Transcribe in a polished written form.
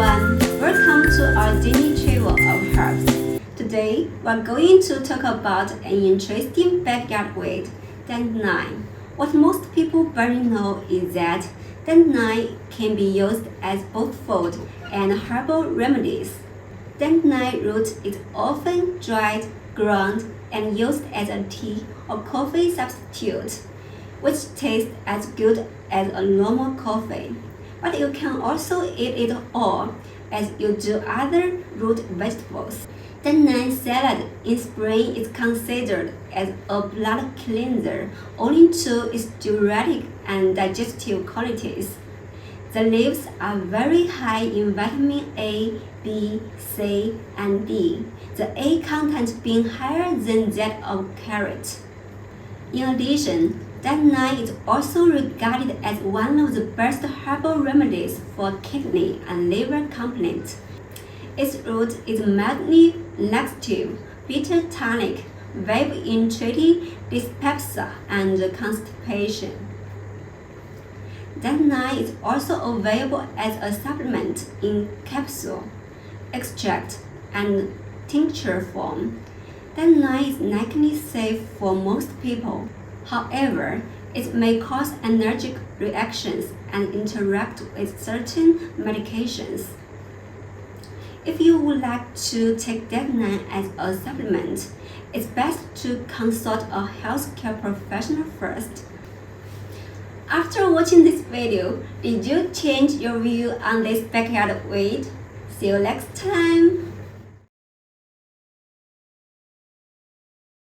everyone, welcome to our daily travel of herbs. Today, we're going to talk about an interesting backyard weed, dandelion. What most people barely know is that dandelion can be used as both food and herbal remedies. Dandelion root is often dried, ground, and used as a tea or coffee substitute, which tastes as good as a normal coffee. But you can also eat it all, as you do other root vegetables. Dandelion salad in spring is considered as a blood cleanser owing to its diuretic and digestive qualities. The leaves are very high in vitamin A, B, C, and D, the A content being higher than that of carrot. In addition, dandelion is also regarded as one of the best herbal remedies for kidney and liver complaints. Its root is mildly laxative, bitter tonic, valuable in treating dyspepsia and constipation. Dandelion is also available as a supplement in capsule, extract, and tincture form. Dandelion is likely safe for most people. However, it may cause allergic reactions and interact with certain medications. If you would like to take dandelion as a supplement, it's best to consult a healthcare professional first. After watching this video, did you change your view on this backyard weed? See you next time!